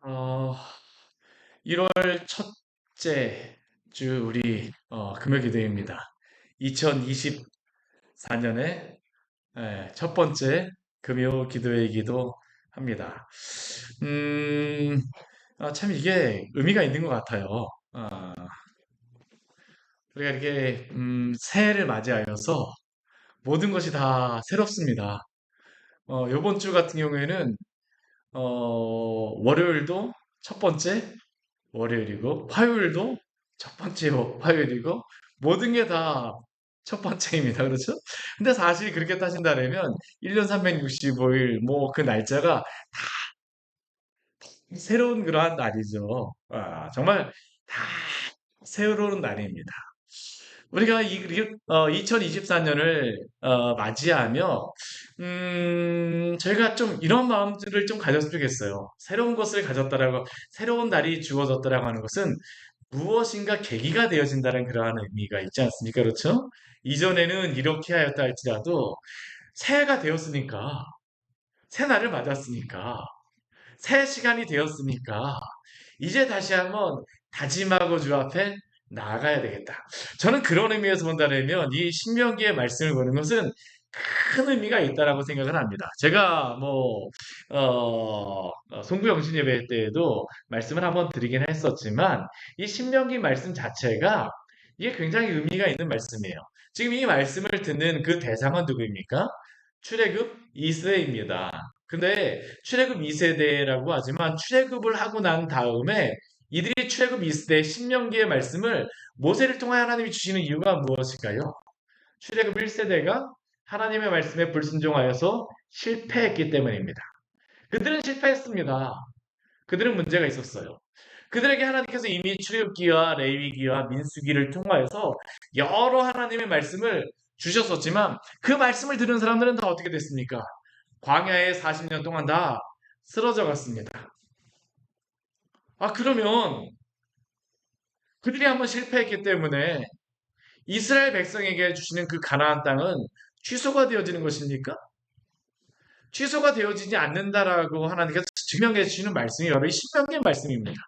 어, 1월 첫째 주 우리 금요기도입니다. 2024년의 첫 번째 금요 기도회이기도 합니다. 음, 참 이게 의미가 있는 것 같아요. 아, 우리가 이렇게 새해를 맞이하여서 모든 것이 다 새롭습니다. 이번 주 같은 경우에는 월요일도 첫 번째 월요일이고 화요일도 첫 번째 화요일이고 모든 게 다 첫 번째입니다. 그렇죠? 근데 사실 그렇게 따진다면 1년 365일 뭐 그 날짜가 새로운 그러한 날이죠. 정말 다 새로운 날입니다. 우리가 2024년을 맞이하며 저희가 좀 이런 마음들을 좀 가졌으면 좋겠어요. 새로운 것을 가졌다라고 새로운 날이 주어졌다라고 하는 것은 무엇인가 계기가 되어진다는 그러한 의미가 있지 않습니까? 그렇죠? 이전에는 이렇게 하였다 할지라도 새해가 되었으니까, 새 날을 맞았으니까, 새 시간이 되었으니까, 이제 다시 한번 다짐하고 주 앞에 나아가야 되겠다. 저는 그런 의미에서 본다면 이 신명기의 말씀을 보는 것은 큰 의미가 있다라고 생각을 합니다. 제가 송구영신 예배 때에도 말씀을 한번 드리긴 했었지만 이 신명기 말씀 자체가 이게 굉장히 의미가 있는 말씀이에요. 지금 이 말씀을 듣는 그 대상은 누구입니까? 출애굽 2세입니다. 근데 출애굽 2세대라고 하지만 출애굽을 하고 난 다음에 이들이 출애굽 2세대 신명기의 말씀을 모세를 통하여 하나님이 주시는 이유가 무엇일까요? 출애굽 1세대가 하나님의 말씀에 불순종하여서 실패했기 때문입니다. 그들은 실패했습니다. 그들은 문제가 있었어요. 그들에게 하나님께서 이미 출애굽기와 레위기와 민수기를 통하여서 여러 하나님의 말씀을 주셨었지만 그 말씀을 들은 사람들은 다 어떻게 됐습니까? 광야에 40년 동안 다 쓰러져 갔습니다. 그러면 그들이 한번 실패했기 때문에 이스라엘 백성에게 주시는 그 가나안 땅은 취소가 되어지는 것입니까? 취소가 되어지지 않는다라고 하나님께서 증명해 주시는 말씀이 바로 이 신명기의 말씀입니다.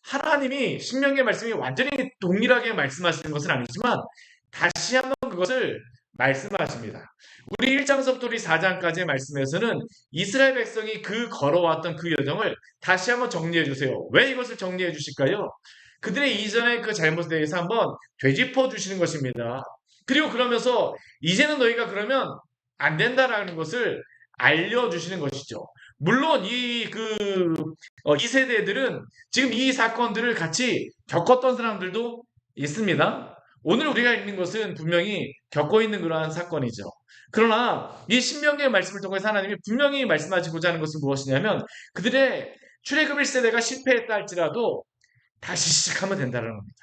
하나님이 신명기의 말씀이 완전히 동일하게 말씀하시는 것은 아니지만 다시 한번 그것을 말씀하십니다. 우리 1장서부터 우리 4장까지의 말씀에서는 이스라엘 백성이 그 걸어왔던 그 여정을 다시 한번 정리해 주세요. 왜 이것을 정리해 주실까요? 그들의 이전의 그 잘못에 대해서 한번 되짚어 주시는 것입니다. 그리고 그러면서 이제는 너희가 그러면 안 된다라는 것을 알려주시는 것이죠. 물론 이 세대들은 지금 이 사건들을 같이 겪었던 사람들도 있습니다. 오늘 우리가 읽는 것은 분명히 겪고 있는 그러한 사건이죠. 그러나 이 신명기의 말씀을 통해서 하나님이 분명히 말씀하시고자 하는 것은 무엇이냐면 그들의 출애굽 1세대가 실패했다 할지라도 다시 시작하면 된다는 겁니다.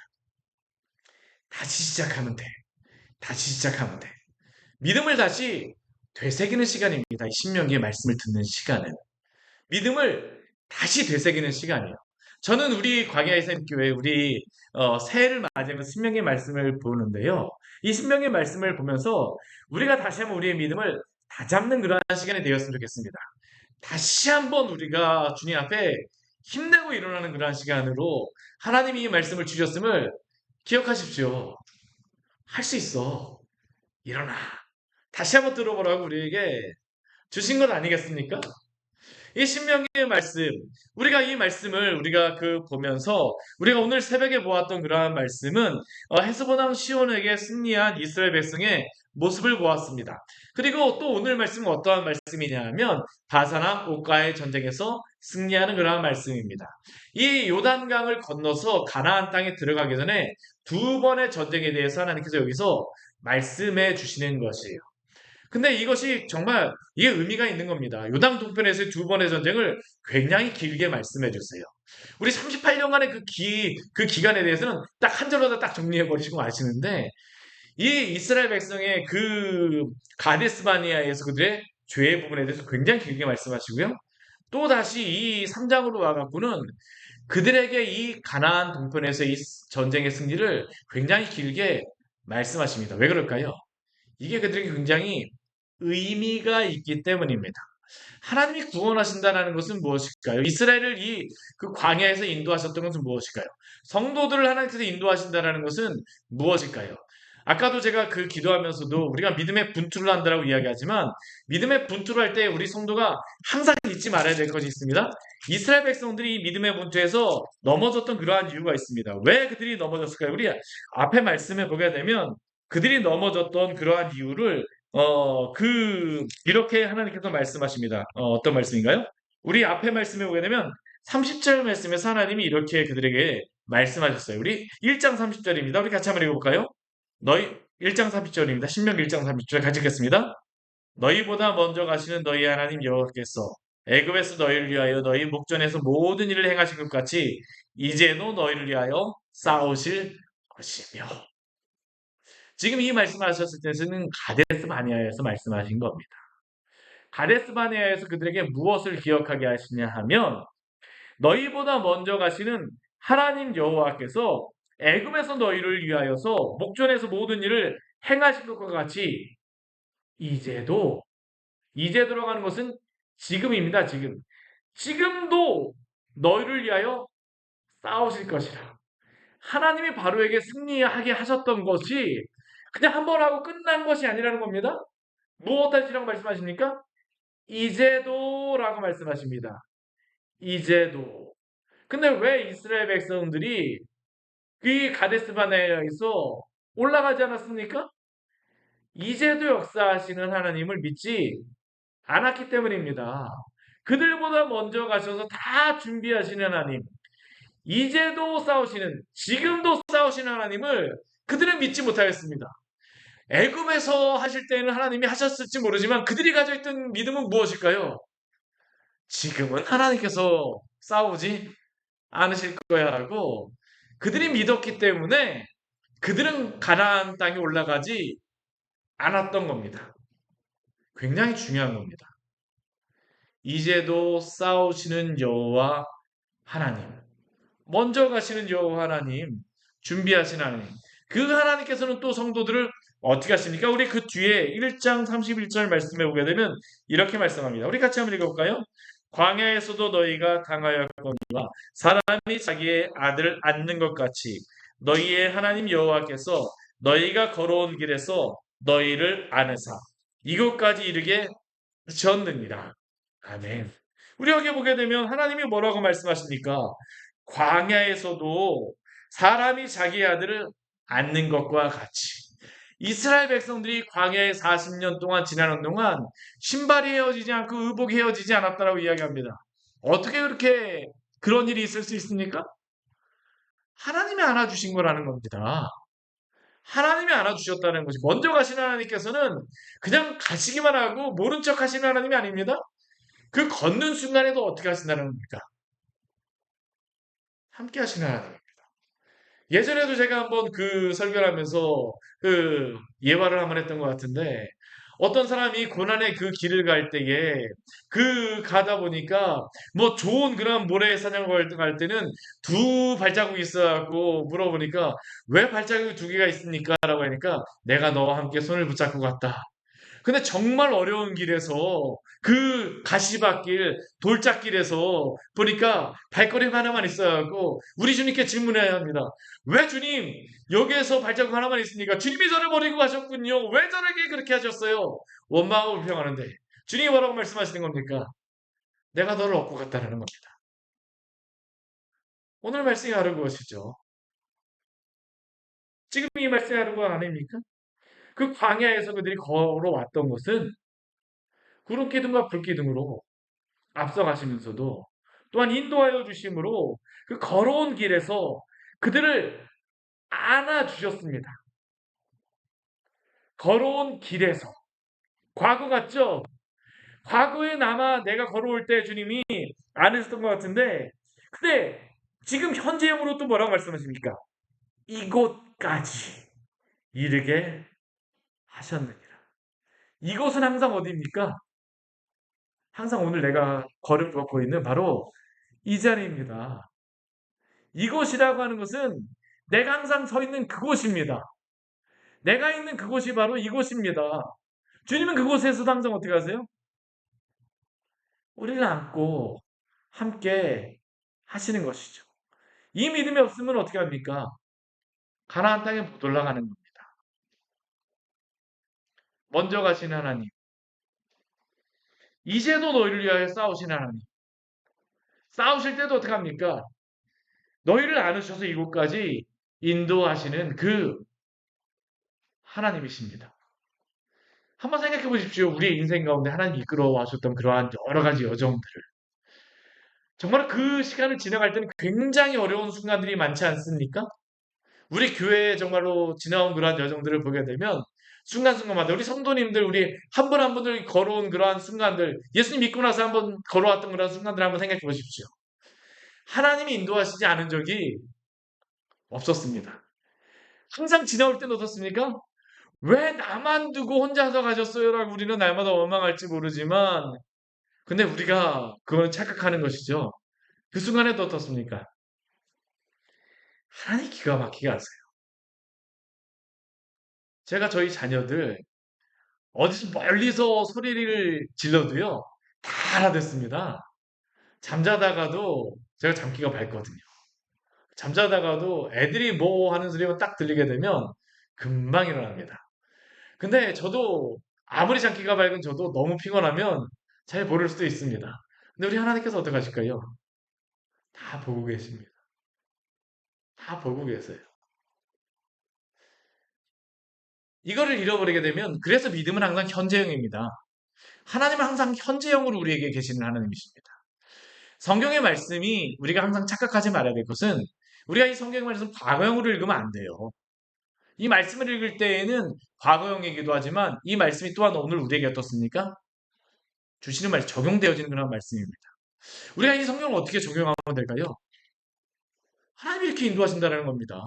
다시 시작하면 돼. 다시 시작하면 돼. 믿음을 다시 되새기는 시간입니다. 이 신명기의 말씀을 듣는 시간은. 믿음을 다시 되새기는 시간이에요. 저는 우리 광야의 샘교회 우리 새해를 맞이하면 신명의 말씀을 보는데요. 이 신명의 말씀을 보면서 우리가 다시 한번 우리의 믿음을 다잡는 그러한 시간이 되었으면 좋겠습니다. 다시 한번 우리가 주님 앞에 힘내고 일어나는 그러한 시간으로 하나님이 이 말씀을 주셨음을 기억하십시오. 할 수 있어. 일어나. 다시 한번 들어보라고 우리에게 주신 것 아니겠습니까? 이 신명기의 말씀, 우리가 이 말씀을 우리가 보면서 우리가 오늘 새벽에 보았던 그러한 말씀은 헤스보당 시온에게 승리한 이스라엘 백성의 모습을 보았습니다. 그리고 또 오늘 말씀은 어떠한 말씀이냐 면 바사랑 옥가의 전쟁에서 승리하는 그러한 말씀입니다. 이 요단강을 건너서 가나안 땅에 들어가기 전에 두 번의 전쟁에 대해서 하나님께서 여기서 말씀해 주시는 것이에요. 근데 이것이 정말 이게 의미가 있는 겁니다. 요당 동편에서의 두 번의 전쟁을 굉장히 길게 말씀해 주세요. 우리 38년간의 그 기간에 대해서는 딱 한 절로 딱 정리해 버리시고 아시는데 이 이스라엘 백성의 그 가데스바니아에서 그들의 죄의 부분에 대해서 굉장히 길게 말씀하시고요. 또 다시 이 3장으로 와갖고는 그들에게 이 가나안 동편에서 이 전쟁의 승리를 굉장히 길게 말씀하십니다. 왜 그럴까요? 이게 그들에게 굉장히 의미가 있기 때문입니다. 하나님이 구원하신다는 것은 무엇일까요? 이스라엘을 그 광야에서 인도하셨던 것은 무엇일까요? 성도들을 하나님께서 인도하신다는 것은 무엇일까요? 아까도 제가 그 기도하면서도 우리가 믿음의 분투를 한다고 이야기하지만 믿음의 분투를 할 때 우리 성도가 항상 잊지 말아야 될 것이 있습니다. 이스라엘 백성들이 이 믿음의 분투에서 넘어졌던 그러한 이유가 있습니다. 왜 그들이 넘어졌을까요? 우리 앞에 말씀에 보게 되면 그들이 넘어졌던 그러한 이유를 이렇게 하나님께서 말씀하십니다. 어떤 말씀인가요? 우리 앞에 말씀에 보게 되면 30절 말씀에서 하나님이 이렇게 그들에게 말씀하셨어요. 우리 1장 30절입니다. 우리 같이 한번 읽어볼까요? 너희 1장 30절입니다. 신명기 1장 30절 같이 읽겠습니다. 너희보다 먼저 가시는 너희 하나님 여호와께서 애굽에서 너희를 위하여 너희 목전에서 모든 일을 행하신 것 같이 이제도 너희를 위하여 싸우실 것이며 지금 이 말씀하셨을 때는 가데스 바네아에서 말씀하신 겁니다. 가데스 바네아에서 그들에게 무엇을 기억하게 하시냐 하면 너희보다 먼저 가시는 하나님 여호와께서 애굽에서 너희를 위하여서 목전에서 모든 일을 행하신 것과 같이 이제도 이제 들어가는 것은 지금입니다. 지금도 너희를 위하여 싸우실 것이라. 하나님이 바로에게 승리하게 하셨던 것이 그냥 한 번 하고 끝난 것이 아니라는 겁니다. 무엇 하시라고 말씀하십니까? 이제도라고 말씀하십니다. 이제도. 근데 왜 이스라엘 백성들이 그 가데스 바네아에서 올라가지 않았습니까? 이제도 역사하시는 하나님을 믿지 않았기 때문입니다. 그들보다 먼저 가셔서 다 준비하시는 하나님, 이제도 싸우시는, 지금도 싸우시는 하나님을 그들은 믿지 못하였습니다. 애굽에서 하실 때는 하나님이 하셨을지 모르지만 그들이 가지고 있던 믿음은 무엇일까요? 지금은 하나님께서 싸우지 않으실 거야라고 그들이 믿었기 때문에 그들은 가나안 땅에 올라가지 않았던 겁니다. 굉장히 중요한 겁니다. 이제도 싸우시는 여호와 하나님, 먼저 가시는 여호와 하나님, 준비하신 하나님, 그 하나님께서는 또 성도들을 어떻게 하십니까? 우리 그 뒤에 1장 31절 말씀해 보게 되면 이렇게 말씀합니다. 우리 같이 한번 읽어볼까요? 광야에서도 너희가 당하였거니와 사람이 자기의 아들을 앉는 것 같이 너희의 하나님 여호와께서 너희가 걸어온 길에서 너희를 안으사 이곳까지 이르게 하셨느니라. 아멘. 우리 여기 보게 되면 하나님이 뭐라고 말씀하십니까? 광야에서도 사람이 자기 아들을 앉는 것과 같이 이스라엘 백성들이 광야에 40년 동안 지나는 동안 신발이 헤어지지 않고 의복이 헤어지지 않았다라고 이야기합니다. 어떻게 그렇게 그런 일이 있을 수 있습니까? 하나님이 안아주신 거라는 겁니다. 하나님이 안아주셨다는 것이 먼저 가신 하나님께서는 그냥 가시기만 하고 모른 척 하시는 하나님이 아닙니다. 그 걷는 순간에도 어떻게 하신다는 겁니까? 함께 하시는 하나님. 예전에도 제가 한번 그 설교를 하면서 그 예화를 한번 했던 것 같은데 어떤 사람이 고난의 그 길을 갈 때에 그 가다 보니까 뭐 좋은 그런 모래사장을 갈 때는 두 발자국이 있어갖고 물어보니까 왜 발자국이 두 개가 있습니까? 라고 하니까 내가 너와 함께 손을 붙잡고 갔다. 근데 정말 어려운 길에서 그 가시밭길, 돌짝길에서 보니까 발걸음 하나만 있어갖고 우리 주님께 질문해야 합니다. 왜 주님 여기에서 발자국 하나만 있으니까 주님이 저를 버리고 가셨군요. 왜 저에게 그렇게 하셨어요? 원망하고 불평하는데 주님이 뭐라고 말씀하시는 겁니까? 내가 너를 얻고 갔다는 겁니다. 오늘 말씀이 다른 것이죠. 지금 이 말씀이 다른 거 아닙니까? 그 광야에서 그들이 걸어왔던 것은 구름 기둥과 불 기둥으로 앞서가시면서도 또한 인도하여 주심으로 그 걸어온 길에서 그들을 안아주셨습니다. 걸어온 길에서. 과거 같죠? 과거에 아마 내가 걸어올 때 주님이 안으셨던 것 같은데 근데 지금 현재형으로 또 뭐라고 말씀하십니까? 이곳까지 이르게 하셨느니라. 이곳은 항상 어디입니까? 항상 오늘 내가 걸음 걷고 있는 바로 이 자리입니다. 이곳이라고 하는 것은 내가 항상 서 있는 그곳입니다. 내가 있는 그곳이 바로 이곳입니다. 주님은 그곳에서도 항상 어떻게 하세요? 우리를 안고 함께 하시는 것이죠. 이 믿음이 없으면 어떻게 합니까? 가나안 땅에 못 올라가는 겁니다. 먼저 가신 하나님, 이제도 너희를 위하여 싸우신 하나님, 싸우실 때도 어떻게 합니까? 너희를 안으셔서 이곳까지 인도하시는 그 하나님이십니다. 한번 생각해 보십시오. 우리의 인생 가운데 하나님이 이끌어 와셨던 그러한 여러 가지 여정들을. 정말 그 시간을 지나갈 때는 굉장히 어려운 순간들이 많지 않습니까? 우리 교회에 정말로 지나온 그러한 여정들을 보게 되면 순간순간마다 우리 성도님들, 우리 한 분 한 분들 걸어온 그러한 순간들, 예수님 믿고 나서 한번 걸어왔던 그러한 순간들 한번 생각해 보십시오. 하나님이 인도하시지 않은 적이 없었습니다. 항상 지나올 때는 어떻습니까? 왜 나만 두고 혼자서 가셨어요라고 우리는 날마다 원망할지 모르지만, 근데 우리가 그걸 착각하는 것이죠. 그 순간에도 어떻습니까? 하나님 기가 막히게 하세요. 제가 저희 자녀들 어디서 멀리서 소리를 질러도요, 다 알아듣습니다. 잠자다가도 제가 잠기가 밝거든요. 잠자다가도 애들이 뭐 하는 소리가 딱 들리게 되면 금방 일어납니다. 근데 저도 아무리 장기가 밝은 저도 너무 피곤하면 잘 모를 수도 있습니다. 근데 우리 하나님께서 어떻게 하실까요? 다 보고 계십니다. 다 보고 계세요. 이거를 잃어버리게 되면 그래서 믿음은 항상 현재형입니다. 하나님은 항상 현재형으로 우리에게 계시는 하나님이십니다. 성경의 말씀이 우리가 항상 착각하지 말아야 될 것은 우리가 이 성경의 말씀 과거형으로 읽으면 안 돼요. 이 말씀을 읽을 때에는 과거형이기도 하지만 이 말씀이 또한 오늘 우리에게 어떻습니까? 주시는 말씀 적용되어지는 그런 말씀입니다. 우리가 이 성경을 어떻게 적용하면 될까요? 하나님이 이렇게 인도하신다는 겁니다.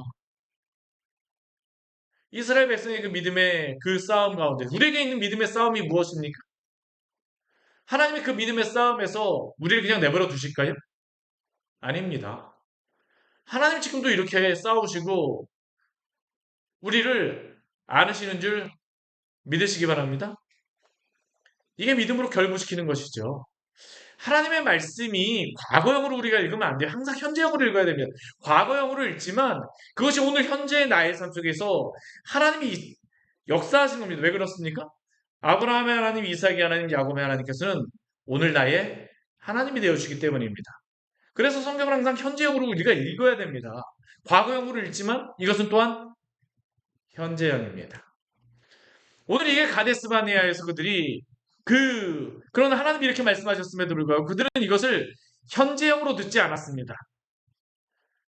이스라엘 백성의 그 믿음의 그 싸움 가운데 우리에게 있는 믿음의 싸움이 무엇입니까? 하나님의 그 믿음의 싸움에서 우리를 그냥 내버려 두실까요? 아닙니다. 하나님 지금도 이렇게 싸우시고 우리를 안으시는 줄 믿으시기 바랍니다. 이게 믿음으로 결부시키는 것이죠. 하나님의 말씀이 과거형으로 우리가 읽으면 안 돼요. 항상 현재형으로 읽어야 됩니다. 과거형으로 읽지만 그것이 오늘 현재의 나의 삶 속에서 하나님이 역사하신 겁니다. 왜 그렇습니까? 아브라함의 하나님, 이삭의 하나님, 야곱의 하나님께서는 오늘 나의 하나님이 되어주시기 때문입니다. 그래서 성경을 항상 현재형으로 우리가 읽어야 됩니다. 과거형으로 읽지만 이것은 또한 현재형입니다. 오늘 이게 가데스 바네아에서 그들이 그런 하나님이 이렇게 말씀하셨음에도 불구하고 그들은 이것을 현재형으로 듣지 않았습니다.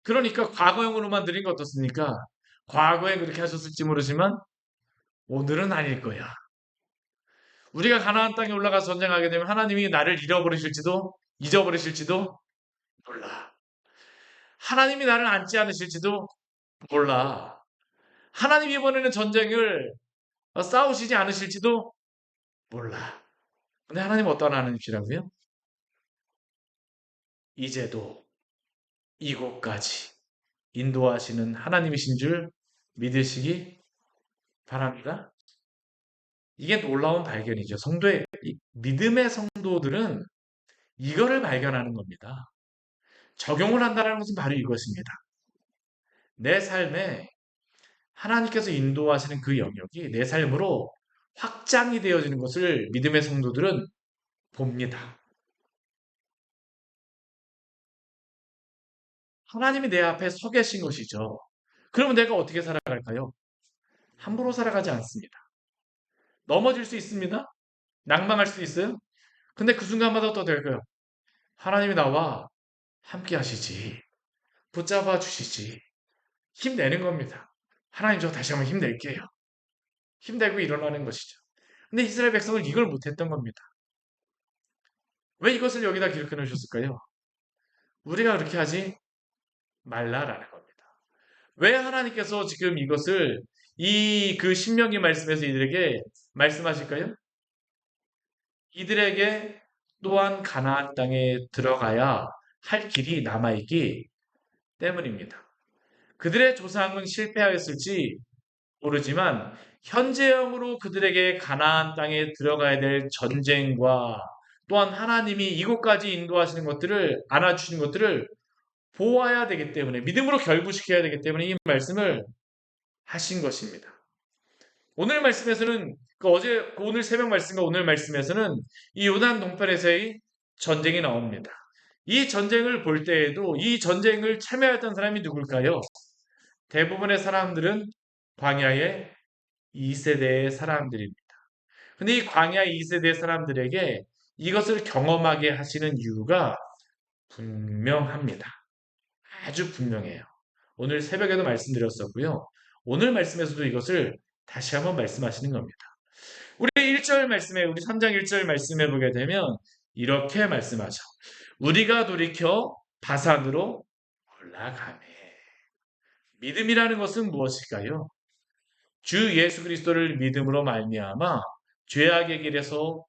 그러니까 과거형으로만 들은 거 어떻습니까? 과거에 그렇게 하셨을지 모르지만 오늘은 아닐 거야. 우리가 가나안 땅에 올라가서 전쟁하게 되면 하나님이 나를 잃어버리실지도 잊어버리실지도 몰라. 하나님이 나를 안지 않으실지도 몰라. 하나님이 이번에는 전쟁을 싸우시지 않으실지도 몰라. 근데 하나님은 어떠한 하나님이시라고요? 이제도 이곳까지 인도하시는 하나님이신 줄 믿으시기 바랍니다. 이게 놀라운 발견이죠. 성도의 믿음의 성도들은 이거를 발견하는 겁니다. 적용을 한다는 것은 바로 이것입니다. 내 삶에 하나님께서 인도하시는 그 영역이 내 삶으로 확장이 되어지는 것을 믿음의 성도들은 봅니다. 하나님이 내 앞에 서 계신 것이죠. 그러면 내가 어떻게 살아갈까요? 함부로 살아가지 않습니다. 넘어질 수 있습니다. 낭망할 수 있어요. 근데 그 순간마다 또 될까요? 하나님이 나와 함께 하시지. 붙잡아 주시지. 힘내는 겁니다. 하나님 저 다시 한번 힘낼게요. 힘내고 일어나는 것이죠. 근데 이스라엘 백성은 이걸 못했던 겁니다. 왜 이것을 여기다 기록해 놓으셨을까요? 우리가 그렇게 하지 말라라는 겁니다. 왜 하나님께서 지금 이것을 이 그 신명기 말씀에서 이들에게 말씀하실까요? 이들에게 또한 가나안 땅에 들어가야 할 길이 남아있기 때문입니다. 그들의 조상은 실패하였을지 모르지만 현재형으로 그들에게 가나안 땅에 들어가야 될 전쟁과 또한 하나님이 이곳까지 인도하시는 것들을 안아주시는 것들을 보아야 되기 때문에 믿음으로 결부시켜야 되기 때문에 이 말씀을 하신 것입니다. 오늘 말씀에서는 오늘 새벽 말씀과 오늘 말씀에서는 이 요단 동편에서의 전쟁이 나옵니다. 이 전쟁을 볼 때에도 이 전쟁을 참여했던 사람이 누굴까요? 대부분의 사람들은 광야의 2세대의 사람들입니다. 근데 이 광야 2세대 사람들에게 이것을 경험하게 하시는 이유가 분명합니다. 아주 분명해요. 오늘 새벽에도 말씀드렸었고요. 오늘 말씀에서도 이것을 다시 한번 말씀하시는 겁니다. 우리 1절 말씀에, 우리 3장 1절 말씀해 보게 되면 이렇게 말씀하죠. 우리가 돌이켜 바산으로 올라가매. 믿음이라는 것은 무엇일까요? 주 예수 그리스도를 믿음으로 말미암아 죄악의 길에서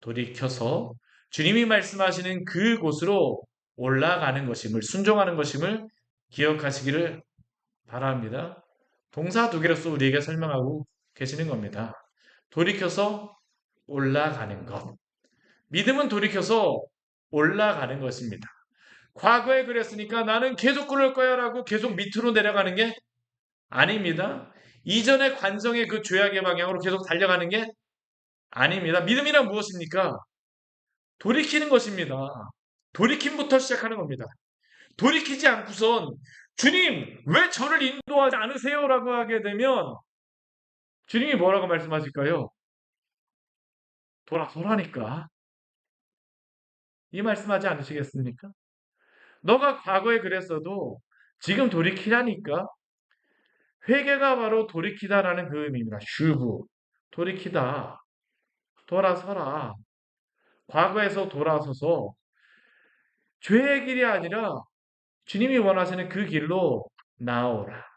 돌이켜서 주님이 말씀하시는 그곳으로 올라가는 것임을, 순종하는 것임을 기억하시기를 바랍니다. 동사 두 개로서 우리에게 설명하고 계시는 겁니다. 돌이켜서 올라가는 것. 믿음은 돌이켜서 올라가는 것입니다. 과거에 그랬으니까 나는 계속 그럴 거야 라고 계속 밑으로 내려가는 게 아닙니다. 이전의 관성의 그 죄악의 방향으로 계속 달려가는 게 아닙니다. 믿음이란 무엇입니까? 돌이키는 것입니다. 돌이킴부터 시작하는 겁니다. 돌이키지 않고선 주님 왜 저를 인도하지 않으세요? 라고 하게 되면 주님이 뭐라고 말씀하실까요? 돌아서라니까. 이 말씀하지 않으시겠습니까? 너가 과거에 그랬어도 지금 돌이키라니까. 회개가 바로 돌이키다라는 그 의미입니다. 슈브. 돌이키다. 돌아서라. 과거에서 돌아서서 죄의 길이 아니라 주님이 원하시는 그 길로 나오라.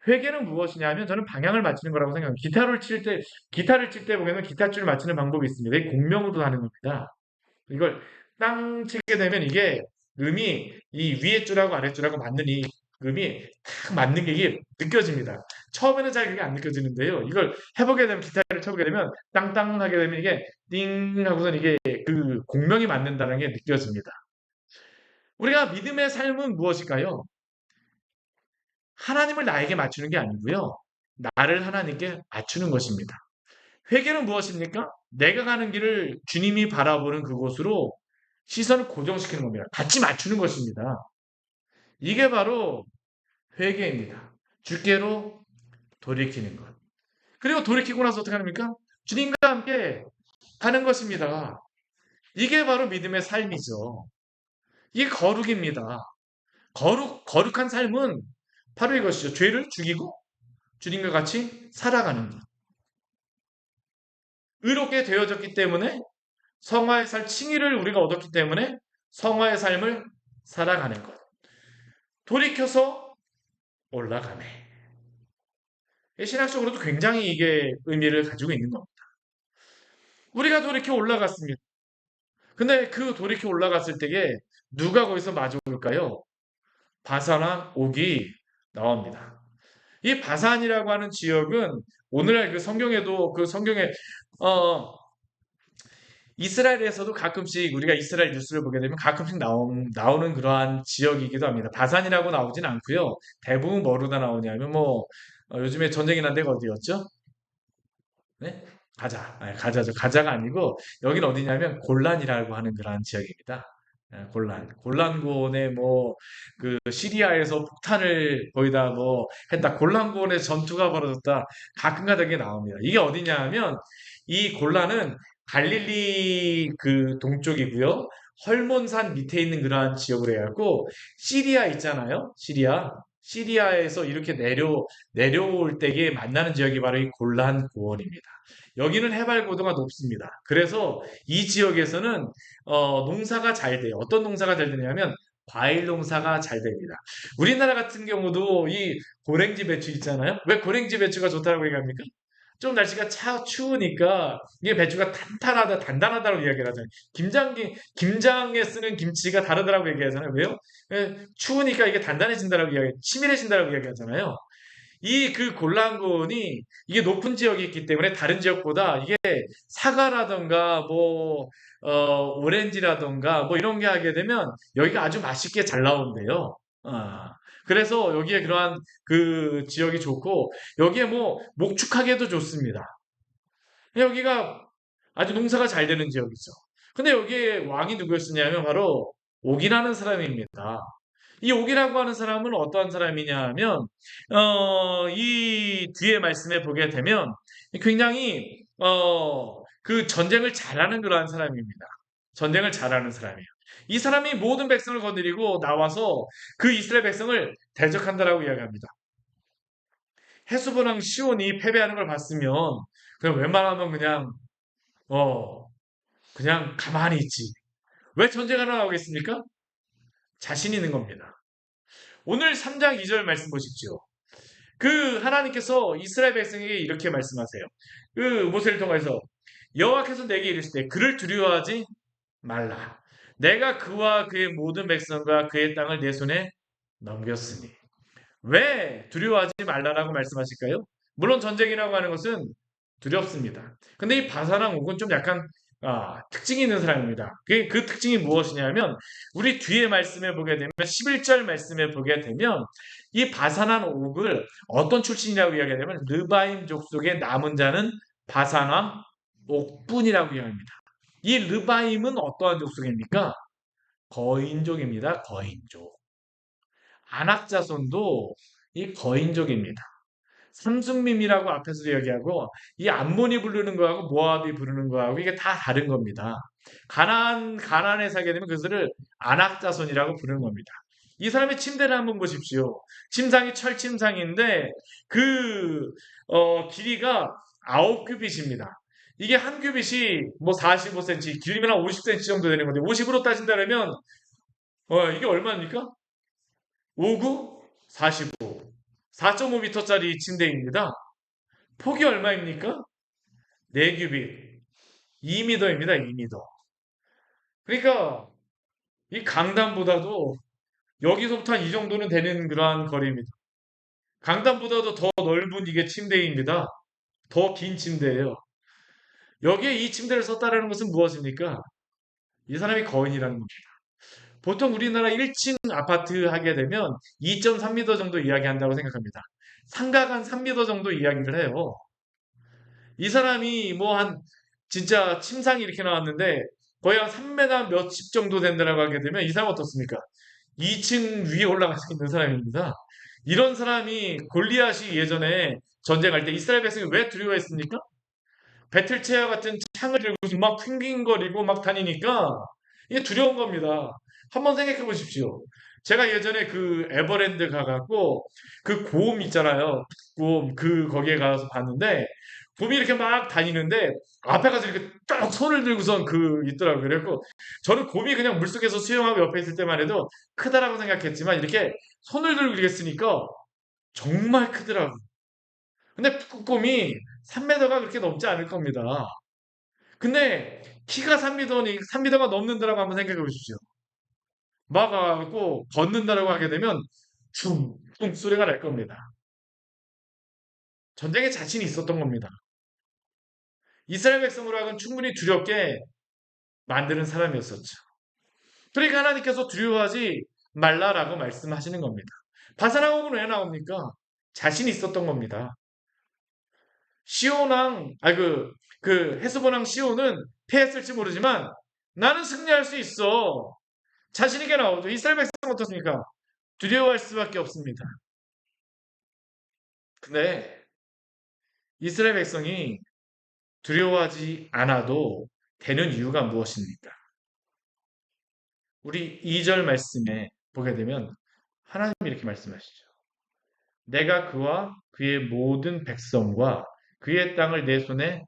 회개는 무엇이냐면 저는 방향을 맞추는 거라고 생각합니다. 기타를 칠 때 보면 기타줄을 맞추는 방법이 있습니다. 이게 공명으로 하는 겁니다. 이걸 땅 치게 되면 이게 음이 이 위에 줄하고 아래 줄하고 맞는 이 음이 딱 맞는 게 이게 느껴집니다. 처음에는 잘 그게 안 느껴지는데요. 이걸 해보게 되면 기타를 쳐보게 되면 땅땅 하게 되면 이게 띵 하고선 이게 그 공명이 맞는다는 게 느껴집니다. 우리가 믿음의 삶은 무엇일까요? 하나님을 나에게 맞추는 게 아니고요. 나를 하나님께 맞추는 것입니다. 회개는 무엇입니까? 내가 가는 길을 주님이 바라보는 그곳으로 시선을 고정시키는 겁니다. 같이 맞추는 것입니다. 이게 바로 회개입니다. 주께로 돌이키는 것. 그리고 돌이키고 나서 어떻게 합니까? 주님과 함께 가는 것입니다. 이게 바로 믿음의 삶이죠. 이게 거룩입니다. 거룩한 삶은 바로 이것이죠. 죄를 죽이고 주님과 같이 살아가는 것. 의롭게 되어졌기 때문에 성화의 칭의를 우리가 얻었기 때문에 성화의 삶을 살아가는 것. 돌이켜서 올라가네. 신학적으로도 굉장히 이게 의미를 가지고 있는 겁니다. 우리가 돌이켜 올라갔습니다. 근데 그 돌이켜 올라갔을 때에 누가 거기서 마주올까요? 바산과 옥이 나옵니다. 이 바산이라고 하는 지역은 오늘날 그 성경에도 그 성경에 어, 이스라엘에서도 가끔씩 우리가 이스라엘 뉴스를 보게 되면 가끔씩 나오는 그러한 지역이기도 합니다. 바산이라고 나오진 않고요. 대부분 뭐로다 나오냐면 요즘에 전쟁이 난 데가 어디였죠? 네? 가자. 아니, 가자죠. 가자가 아니고 여기는 어디냐면 골란이라고 하는 그러한 지역입니다. 골란. 골란고원에 그 시리아에서 폭탄을 거의다 했다. 골란고원에 전투가 벌어졌다. 가끔가다 게 나옵니다. 이게 어디냐 이 골란은 갈릴리 그 동쪽이고요. 헐몬산 밑에 있는 그러한 지역으로 해갖고 시리아 있잖아요. 시리아에서 이렇게 내려올 때에 만나는 지역이 바로 이 골란 고원입니다. 여기는 해발 고도가 높습니다. 그래서 이 지역에서는 농사가 잘 돼요. 어떤 농사가 잘 되냐면 과일 농사가 잘 됩니다. 우리나라 같은 경우도 이 고랭지 배추 있잖아요. 왜 고랭지 배추가 좋다고 얘기합니까? 좀 날씨가 추우니까 이게 배추가 단단하다고 이야기를 하잖아요. 김장에 쓰는 김치가 다르다고 얘기하잖아요. 왜요? 추우니까 이게 단단해진다라고 치밀해진다라고 이야기하잖아요. 이 그 골란군이 이게 높은 지역이 있기 때문에 다른 지역보다 이게 사과라던가 뭐 오렌지라던가 뭐 이런 게 하게 되면 여기가 아주 맛있게 잘 나온대요. 아, 그래서 여기에 그러한 그 지역이 좋고 여기에 뭐 목축하기도 좋습니다. 여기가 아주 농사가 잘 되는 지역이죠. 근데 여기에 왕이 누구였느냐면 바로 옥이라는 사람입니다. 이 옥이라고 하는 사람은 어떠한 사람이냐 하면 이 뒤에 말씀에 보게 되면 굉장히 그 전쟁을 잘하는 그러한 사람입니다. 전쟁을 잘하는 사람이에요. 이 사람이 모든 백성을 거느리고 나와서 그 이스라엘 백성을 대적한다라고 이야기합니다. 헤스보랑 시온이 패배하는 걸 봤으면 그냥 웬만하면 어 그냥 가만히 있지. 왜 전쟁을 하나 나오겠습니까? 자신 있는 겁니다. 오늘 3장 2절 말씀 보십시오. 그 하나님께서 이스라엘 백성에게 이렇게 말씀하세요. 그 모세를 통해서 여호와께서 내게 이르시되 그를 두려워하지 말라. 내가 그와 그의 모든 백성과 그의 땅을 내 손에 넘겼으니. 왜 두려워하지 말라라고 말씀하실까요? 물론 전쟁이라고 하는 것은 두렵습니다. 근데 이 바사랑 옥은 좀 약간 특징이 있는 사람입니다. 그 특징이 무엇이냐면 우리 뒤에 말씀에 보게 되면 11절 말씀에 보게 되면 이 바산한 옥을 어떤 출신이라고 이야기하냐면 르바임 족속의 남은 자는 바산왕 옥분이라고 이야기합니다. 이 르바임은 어떠한 족속입니까? 거인족입니다. 거인족. 안악자손도 이 거인족입니다. 삼순밈이라고 앞에서 이야기하고 이 암몬이 부르는 거하고 모압이 부르는 거하고 이게 다 다른 겁니다. 가나안에 살게 되면 그것을 안악자손이라고 부르는 겁니다. 이 사람의 침대를 한번 보십시오. 침상이 철침상인데 그 길이가 9규빗입니다. 이게 한 규빗이 뭐 45cm, 길이면 한 50cm 정도 되는 건데 50으로 따진다면 이게 얼마입니까? 5구 45. 4.5m짜리 침대입니다. 폭이 얼마입니까? 4규빗. 2m입니다. 2m. 그러니까 이 강단보다도 여기서부터 한 이 정도는 되는 그러한 거리입니다. 강단보다도 더 넓은 이게 침대입니다. 더 긴 침대예요. 여기에 이 침대를 썼다라는 것은 무엇입니까? 이 사람이 거인이라는 겁니다. 보통 우리나라 1층 아파트 하게 되면 2.3m 정도 이야기한다고 생각합니다. 상가가 한 3m 정도 이야기를 해요. 이 사람이 뭐 진짜 침상이 이렇게 나왔는데 거의 한 3m 몇십 정도 된다라고 하게 되면 이 사람 어떻습니까? 2층 위에 올라갈 수 있는 사람입니다. 이런 사람이 골리앗이 예전에 전쟁할 때 이스라엘 백성이 왜 두려워했습니까? 배틀체어 같은 창을 들고 막 튕긴거리고 막 다니니까 이게 두려운 겁니다. 한번 생각해 보십시오. 제가 예전에 그 에버랜드 가갖고 그 곰 있잖아요. 곰 거기에 가서 봤는데 곰이 이렇게 막 다니는데 앞에 가서 이렇게 딱 손을 들고선 있더라고요. 그래갖고 저는 곰이 그냥 물속에서 수영하고 옆에 있을 때만 해도 크다라고 생각했지만 이렇게 손을 들고 이렇게 쓰니까 정말 크더라고요. 근데 북극곰이 3m가 그렇게 넘지 않을 겁니다. 근데 키가 3m니 3m가 넘는다라고 한번 생각해 보십시오. 막 와갖고 걷는다라고 하게 되면 퉁퉁 소리가 날 겁니다. 전쟁에 자신이 있었던 겁니다. 이스라엘 백성으로 하여금 충분히 두렵게 만드는 사람이었었죠. 그러니까 하나님께서 두려워하지 말라라고 말씀하시는 겁니다. 바사라고는 왜 나옵니까? 자신이 있었던 겁니다. 시온왕, 헤스본왕 시온은 패했을지 모르지만 나는 승리할 수 있어. 자신있게 나오죠. 이스라엘 백성은 어떻습니까? 두려워할 수밖에 없습니다. 근데 이스라엘 백성이 두려워하지 않아도 되는 이유가 무엇입니까? 우리 2절 말씀에 보게 되면 하나님이 이렇게 말씀하시죠. 내가 그와 그의 모든 백성과 그의 땅을 내 손에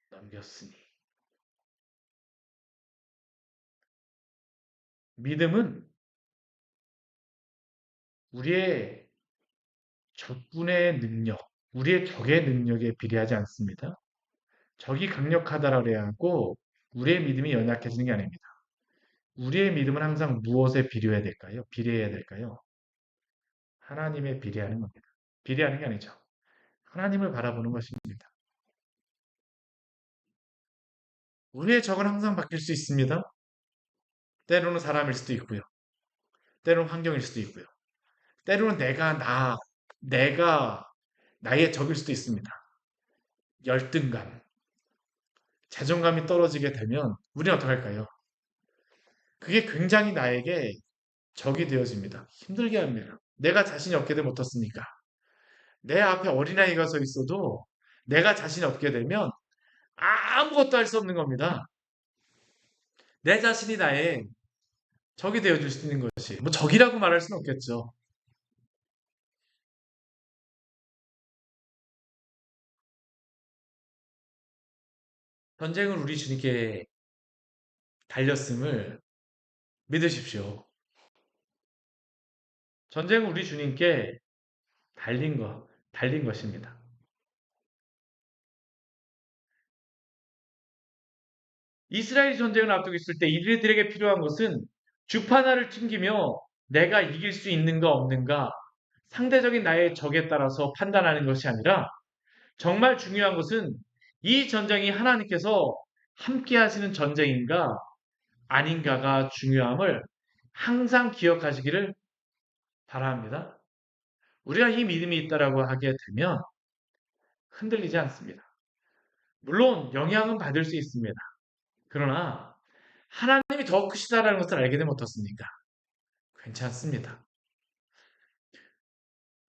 넘겼으니. 믿음은 우리의 적군의 능력, 우리의 적의 능력에 비례하지 않습니다. 적이 강력하다라 그래갖고 우리의 믿음이 연약해지는 게 아닙니다. 우리의 믿음은 항상 무엇에 비례해야 될까요? 비례해야 될까요? 하나님에 비례하는 겁니다. 비례하는 게 아니죠. 하나님을 바라보는 것입니다. 우리의 적은 항상 바뀔 수 있습니다. 때로는 사람일 수도 있고요. 때로는 환경일 수도 있고요. 때로는 내가 나의 적일 수도 있습니다. 열등감, 자존감이 떨어지게 되면 우리는 어떻게 할까요? 그게 굉장히 나에게 적이 되어집니다. 힘들게 합니다. 내가 자신이 없게 되면 어떻습니까? 내 앞에 어린아이가 서 있어도 내가 자신이 없게 되면 아무것도 할 수 없는 겁니다. 내 자신이 나의 적이 되어줄 수 있는 것이, 뭐 적이라고 말할 수는 없겠죠. 전쟁은 우리 주님께 달렸음을 믿으십시오. 전쟁은 우리 주님께 달린 것입니다. 이스라엘 전쟁을 앞두고 있을 때 이들에게 필요한 것은 주파나를 튕기며 내가 이길 수 있는가 없는가 상대적인 나의 적에 따라서 판단하는 것이 아니라 정말 중요한 것은 이 전쟁이 하나님께서 함께 하시는 전쟁인가 아닌가가 중요함을 항상 기억하시기를 바랍니다. 우리가 이 믿음이 있다라고 하게 되면 흔들리지 않습니다. 물론 영향은 받을 수 있습니다. 그러나 하나님이 더 크시다라는 것을 알게 되면 어떻습니까? 괜찮습니다.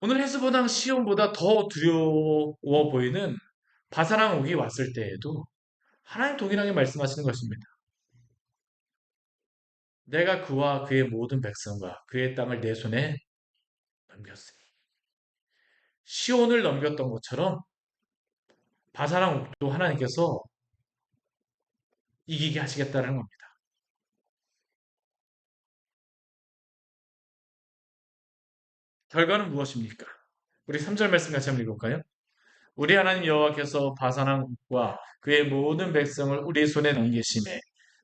오늘 헤스보당 시온보다 더 두려워 보이는 바사랑 옥이 왔을 때에도 하나님 동일하게 말씀하시는 것입니다. 내가 그와 그의 모든 백성과 그의 땅을 내 손에 넘겼으니 시온을 넘겼던 것처럼 바사랑 옥도 하나님께서 이기게 하시겠다는 겁니다. 결과는 무엇입니까? 우리 3절 말씀 같이 한번 읽어볼까요? 우리 하나님 여호와께서 바사랑 옥과 그의 모든 백성을 우리 손에 넘기심에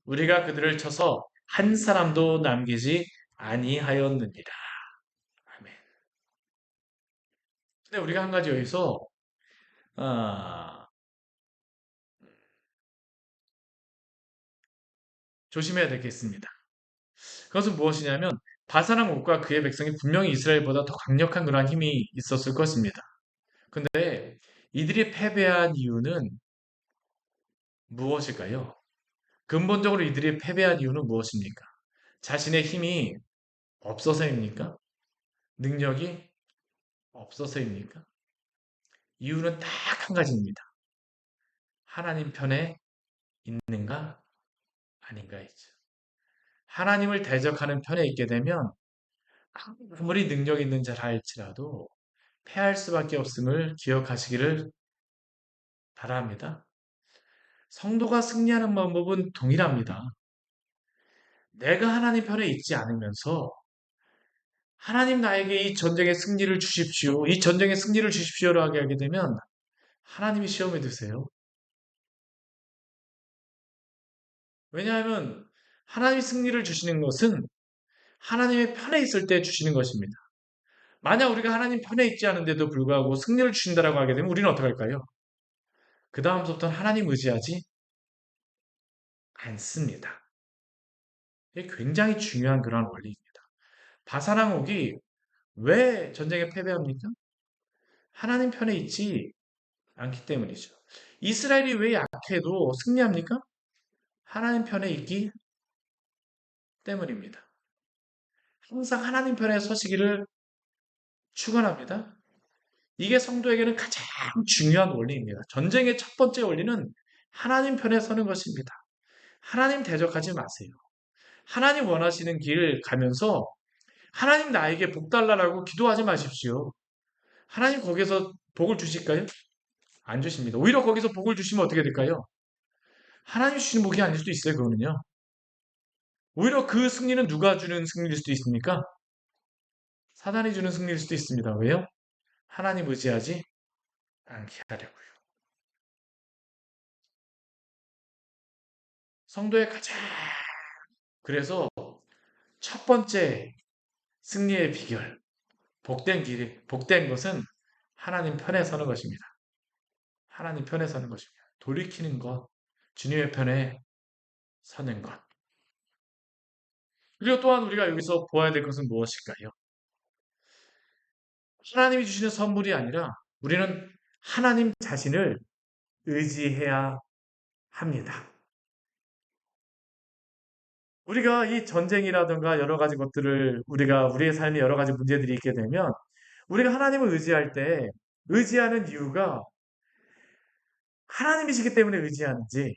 우리가 그들을 쳐서 한 사람도 남기지 아니하였느니라. 아멘. 근데 우리가 한 가지 여기서 아, 조심해야 되겠습니다. 그것은 무엇이냐면 바사랑 옥과 그의 백성이 분명히 이스라엘보다 더 강력한 그러한 힘이 있었을 것입니다. 근데 이들이 패배한 이유는 무엇일까요? 근본적으로 이들이 패배한 이유는 무엇입니까? 자신의 힘이 없어서입니까? 능력이 없어서입니까? 이유는 딱 한 가지입니다. 하나님 편에 있는가 아닌가이죠. 하나님을 대적하는 편에 있게 되면 아무리 능력 있는 자라 할지라도 패할 수밖에 없음을 기억하시기를 바랍니다. 성도가 승리하는 방법은 동일합니다. 내가 하나님 편에 있지 않으면서 하나님 나에게 이 전쟁의 승리를 주십시오. 이 전쟁의 승리를 주십시오라고 하게 되면 하나님이 시험에 드세요. 왜냐하면 하나님이 승리를 주시는 것은 하나님의 편에 있을 때 주시는 것입니다. 만약 우리가 하나님 편에 있지 않은데도 불구하고 승리를 주신다라고 하게 되면 우리는 어떻게 할까요? 그 다음부터는 하나님 의지하지 않습니다. 이게 굉장히 중요한 그러한 원리입니다. 바사랑옥이 왜 전쟁에 패배합니까? 하나님 편에 있지 않기 때문이죠. 이스라엘이 왜 약해도 승리합니까? 하나님 편에 있기 때문입니다. 항상 하나님 편에 서시기를 축원합니다. 이게 성도에게는 가장 중요한 원리입니다. 전쟁의 첫 번째 원리는 하나님 편에 서는 것입니다. 하나님 대적하지 마세요. 하나님 원하시는 길 가면서 하나님 나에게 복 달라라고 기도하지 마십시오. 하나님 거기서 복을 주실까요? 안 주십니다. 오히려 거기서 복을 주시면 어떻게 될까요? 하나님 주시는 복이 아닐 수도 있어요, 그거는요. 오히려 그 승리는 누가 주는 승리일 수도 있습니까? 사단이 주는 승리일 수도 있습니다. 왜요? 하나님 의지하지 않게 하려고요. 성도의 가장 그래서 첫 번째 승리의 비결, 복된 것은 하나님 편에 서는 것입니다. 하나님 편에 서는 것입니다. 돌이키는 것, 주님의 편에 서는 것. 그리고 또한 우리가 여기서 보아야 될 것은 무엇일까요? 하나님이 주시는 선물이 아니라 우리는 하나님 자신을 의지해야 합니다. 우리가 이 전쟁이라든가 여러 가지 것들을 우리가 우리의 삶에 여러 가지 문제들이 있게 되면 우리가 하나님을 의지할 때 의지하는 이유가 하나님이시기 때문에 의지하는지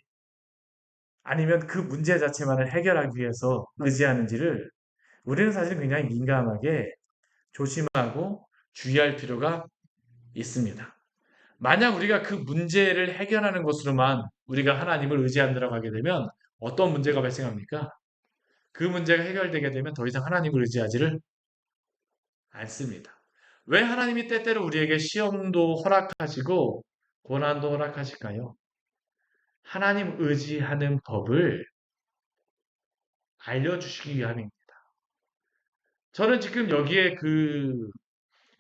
아니면 그 문제 자체만을 해결하기 위해서 의지하는지를 우리는 사실 굉장히 민감하게 조심하고 주의할 필요가 있습니다. 만약 우리가 그 문제를 해결하는 것으로만 우리가 하나님을 의지한다고 하게 되면 어떤 문제가 발생합니까? 그 문제가 해결되게 되면 더 이상 하나님을 의지하지를 않습니다. 왜 하나님이 때때로 우리에게 시험도 허락하시고 고난도 허락하실까요? 하나님 의지하는 법을 알려주시기 위함입니다. 저는 지금 여기에 그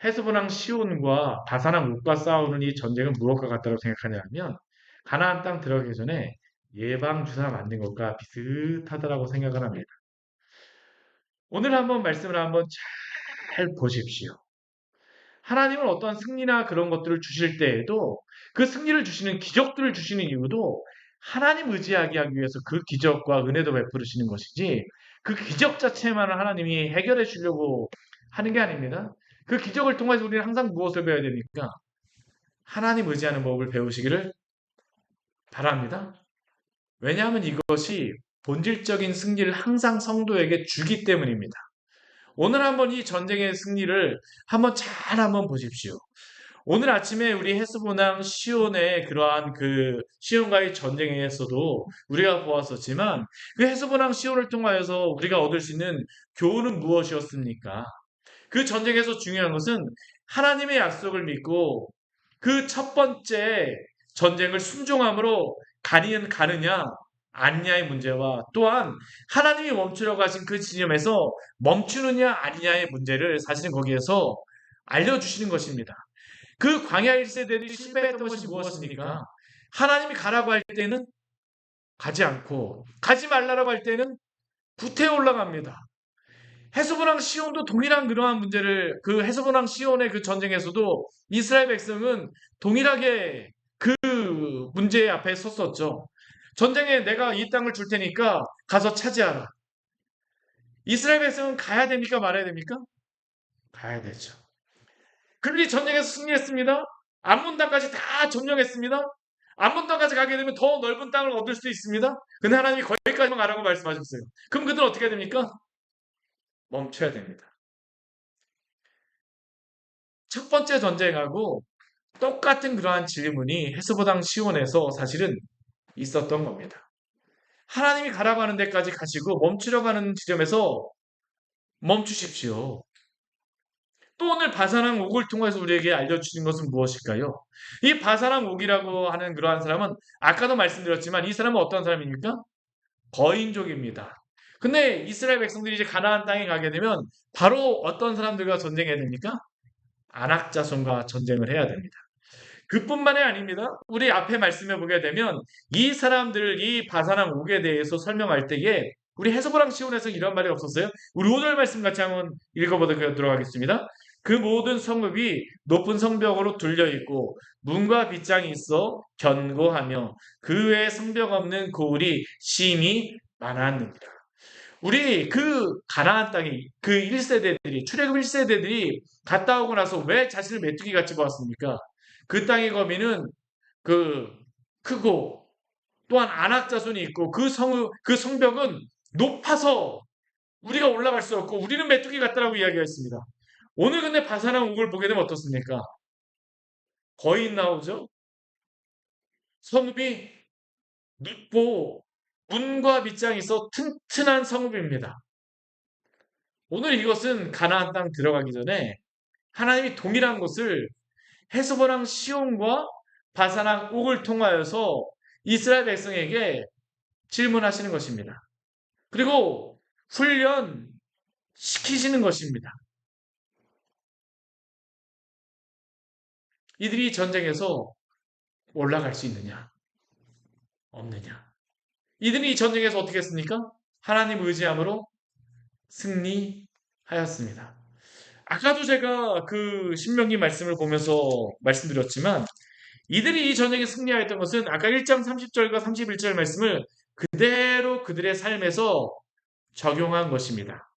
헤스보랑 시온과 바사랑 옥과 싸우는 이 전쟁은 무엇과 같다고 생각하냐면 가나안 땅 들어가기 전에 예방주사 맞는 것과 비슷하다고 생각을 합니다. 오늘 한번 말씀을 한번 잘 보십시오. 하나님은 어떤 승리나 그런 것들을 주실 때에도 그 승리를 주시는 기적들을 주시는 이유도 하나님 의지하게 하기 위해서 그 기적과 은혜도 베풀으시는 것이지 그 기적 자체만을 하나님이 해결해 주려고 하는 게 아닙니다. 그 기적을 통해서 우리는 항상 무엇을 배워야 됩니까? 하나님 의지하는 법을 배우시기를 바랍니다. 왜냐하면 이것이 본질적인 승리를 항상 성도에게 주기 때문입니다. 오늘 한번 이 전쟁의 승리를 한번 잘 한번 보십시오. 오늘 아침에 우리 헤스보랑 시온의 그러한 그 시온과의 전쟁에서도 우리가 보았었지만 그 헤스보랑 시온을 통하여서 우리가 얻을 수 있는 교훈은 무엇이었습니까? 그 전쟁에서 중요한 것은 하나님의 약속을 믿고 그 첫 번째 전쟁을 순종함으로 가느냐 아니냐의 문제와 또한 하나님이 멈추려고 하신 그 지점에서 멈추느냐 아니냐의 문제를 사실은 거기에서 알려주시는 것입니다. 그 광야 1세대들이 실패했던 것이 무엇입니까? 하나님이 가라고 할 때는 가지 않고 가지 말라고 할 때는 구태여 올라갑니다. 헤스보랑 시온도 동일한 그러한 문제를 그 헤스보랑 시온의 그 전쟁에서도 이스라엘 백성은 동일하게 그 문제 앞에 섰었죠. 전쟁에 내가 이 땅을 줄 테니까 가서 차지하라. 이스라엘 백성은 가야 됩니까? 말아야 됩니까? 가야 되죠. 그들이 전쟁에서 승리했습니다. 암몬 땅까지 다 점령했습니다. 암몬 땅까지 가게 되면 더 넓은 땅을 얻을 수 있습니다. 근데 하나님이 거기까지만 가라고 말씀하셨어요. 그럼 그들은 어떻게 됩니까? 멈춰야 됩니다. 첫 번째 전쟁하고 똑같은 그러한 질문이 헤스보당 시온에서 사실은 있었던 겁니다. 하나님이 가라고 하는 데까지 가시고 멈추려고 하는 지점에서 멈추십시오. 또 오늘 바사랑 옥을 통해서 우리에게 알려주신 것은 무엇일까요? 이 바사랑 옥이라고 하는 그러한 사람은 아까도 말씀드렸지만 이 사람은 어떤 사람입니까? 거인족입니다. 근데 이스라엘 백성들이 이제 가나안 땅에 가게 되면 바로 어떤 사람들과 전쟁해야 됩니까? 안악자손과 전쟁을 해야 됩니다. 그뿐만이 아닙니다. 우리 앞에 말씀해 보게 되면 이 사람들, 이 바사랑 옥에 대해서 설명할 때에 우리 해서보랑 시온에서 이런 말이 없었어요. 우리 5절 말씀 같이 한번 읽어보도록 하겠습니다. 그 모든 성읍이 높은 성벽으로 둘려 있고 문과 빗장이 있어 견고하며 그 외에 성벽 없는 고을이 심히 많았느니라. 우리 그 가나안 땅이 그 1세대들이 출애굽 1세대들이 갔다 오고 나서 왜 자신을 메뚜기 같이 보았습니까? 그 땅의 거미는 그 크고 또한 안악자손이 있고 그 성벽은 높아서 우리가 올라갈 수 없고 우리는 메뚜기 같다라고 이야기했습니다. 오늘 근데 바사랑 옥을 보게 되면 어떻습니까? 거인 나오죠? 성읍이 높고 문과 밑장이 있어 튼튼한 성읍입니다. 오늘 이것은 가나안 땅 들어가기 전에 하나님이 동일한 것을 헤스보랑 시온과 바사랑 옥을 통하여서 이스라엘 백성에게 질문하시는 것입니다. 그리고 훈련 시키시는 것입니다. 이들이 전쟁에서 올라갈 수 있느냐? 없느냐? 이들이 이 전쟁에서 어떻게 했습니까? 하나님 의지함으로 승리하였습니다. 아까도 제가 그 신명기 말씀을 보면서 말씀드렸지만 이들이 이 전쟁에 승리하였던 것은 아까 1장 30절과 31절 말씀을 그대로 그들의 삶에서 적용한 것입니다.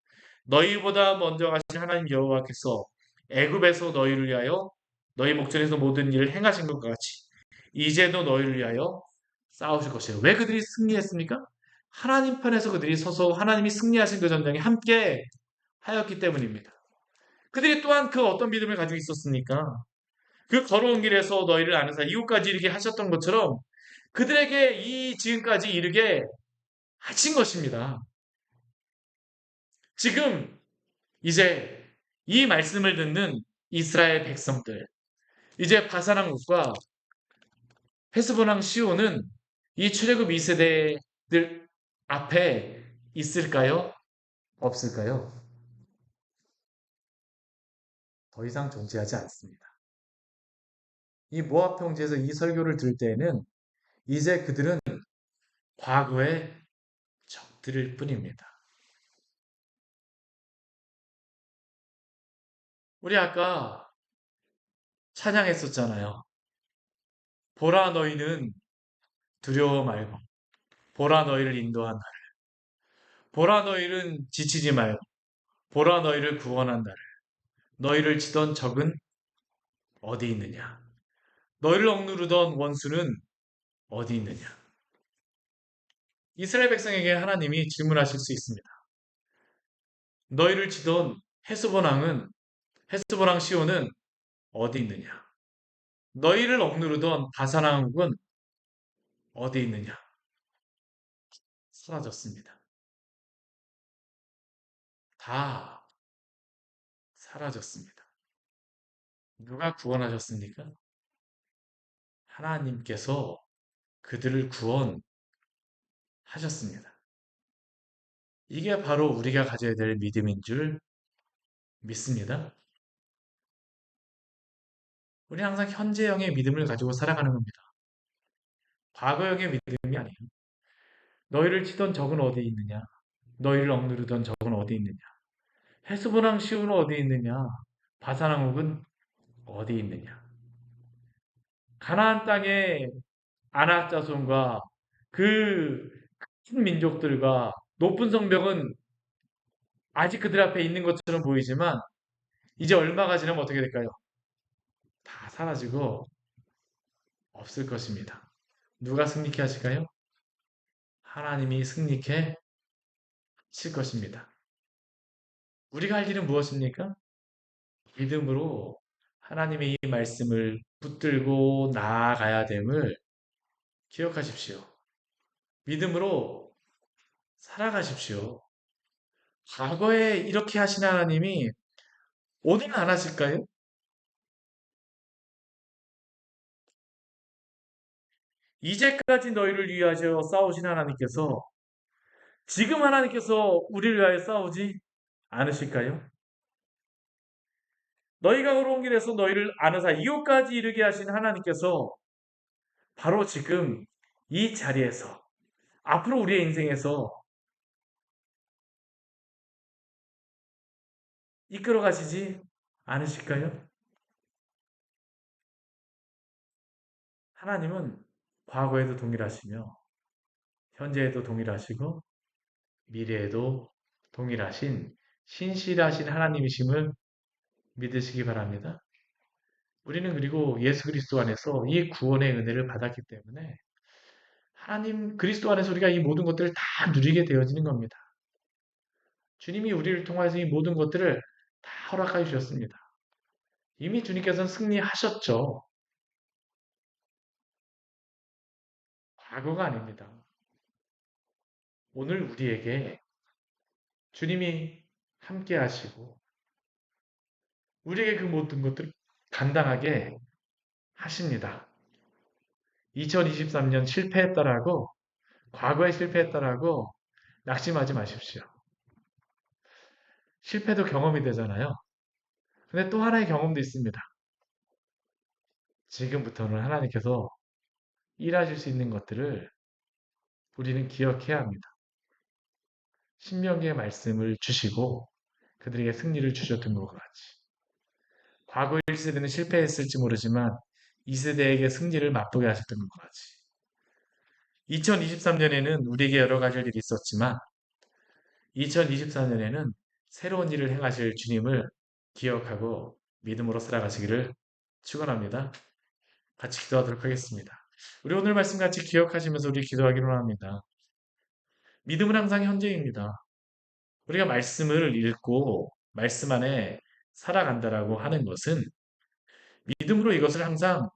너희보다 먼저 가신 하나님 여호와께서 애굽에서 너희를 위하여 너희 목전에서 모든 일을 행하신 것과 같이 이제도 너희를 위하여 싸우실 것이에요. 왜 그들이 승리했습니까? 하나님 편에서 그들이 서서 하나님이 승리하신 그 전쟁에 함께 하였기 때문입니다. 그들이 또한 그 어떤 믿음을 가지고 있었습니까? 그 걸어온 길에서 너희를 아는 이웃까지 이르게 하셨던 것처럼 그들에게 이 지금까지 이르게 하신 것입니다. 지금 이제 이 말씀을 듣는 이스라엘 백성들, 이제 바사랑국과 헤스본왕 시온은 이 출애굽 2세대들 앞에 있을까요? 없을까요? 더 이상 존재하지 않습니다. 이 모압 평지에서 이 설교를 들을 때에는 이제 그들은 과거의 적들일 뿐입니다. 우리 아까 찬양했었잖아요. 보라 너희는 두려워 말고 보라 너희를 인도한다. 보라 너희는 지치지 말고 보라 너희를 구원한다. 너희를 치던 적은 어디 있느냐? 너희를 억누르던 원수는 어디 있느냐? 이스라엘 백성에게 하나님이 질문하실 수 있습니다. 너희를 치던 헤스본 왕은 헤스본 왕 시온은 어디 있느냐? 너희를 억누르던 바산 왕국은 어디 있느냐? 사라졌습니다. 다 사라졌습니다. 누가 구원하셨습니까? 하나님께서 그들을 구원하셨습니다. 이게 바로 우리가 가져야 될 믿음인 줄 믿습니다. 우리 항상 현재형의 믿음을 가지고 살아가는 겁니다. 과거형의 믿음이 아니에요. 너희를 치던 적은 어디 있느냐? 너희를 억누르던 적은 어디 있느냐? 헤스보랑 시온은 어디 있느냐? 바산왕국은 어디 있느냐? 가나안 땅의 아낙 자손과 그 큰 민족들과 높은 성벽은 아직 그들 앞에 있는 것처럼 보이지만 이제 얼마가 지나면 어떻게 될까요? 다 사라지고 없을 것입니다. 누가 승리케 하실까요? 하나님이 승리케 하실 것입니다. 우리가 할 일은 무엇입니까? 믿음으로 하나님의 이 말씀을 붙들고 나아가야 됨을 기억하십시오. 믿음으로 살아가십시오. 과거에 이렇게 하신 하나님이 오늘은 안 하실까요? 이제까지 너희를 위하여 싸우신 하나님께서 지금 하나님께서 우리를 위하여 싸우지 않으실까요? 너희가 걸어온 길에서 너희를 아는 이웃까지 이르게 하신 하나님께서 바로 지금 이 자리에서 앞으로 우리의 인생에서 이끌어 가시지 않으실까요? 하나님은 과거에도 동일하시며 현재에도 동일하시고 미래에도 동일하신 신실하신 하나님이심을 믿으시기 바랍니다. 우리는 그리고 예수 그리스도 안에서 이 구원의 은혜를 받았기 때문에 하나님 그리스도 안에서 우리가 이 모든 것들을 다 누리게 되어지는 겁니다. 주님이 우리를 통해서 이 모든 것들을 다 허락해 주셨습니다. 이미 주님께서는 승리하셨죠. 과거가 아닙니다. 오늘 우리에게 주님이 함께 하시고 우리에게 그 모든 것들을 감당하게 하십니다. 2023년 실패했다라고 과거에 실패했다라고 낙심하지 마십시오. 실패도 경험이 되잖아요. 근데 또 하나의 경험도 있습니다. 지금부터는 하나님께서 일하실 수 있는 것들을 우리는 기억해야 합니다. 신명기의 말씀을 주시고 그들에게 승리를 주셨던 것 같이. 과거 1세대는 실패했을지 모르지만 2세대에게 승리를 맛보게 하셨던 것 같이. 2023년에는 우리에게 여러 가지 일이 있었지만 2024년에는 새로운 일을 행하실 주님을 기억하고 믿음으로 살아가시기를 축원합니다. 같이 기도하도록 하겠습니다. 우리 오늘 말씀 같이 기억하시면서 우리 기도하기로 합니다. 믿음은 항상 현재입니다. 우리가 말씀을 읽고 말씀 안에 살아간다라고 하는 것은 믿음으로 이것을 항상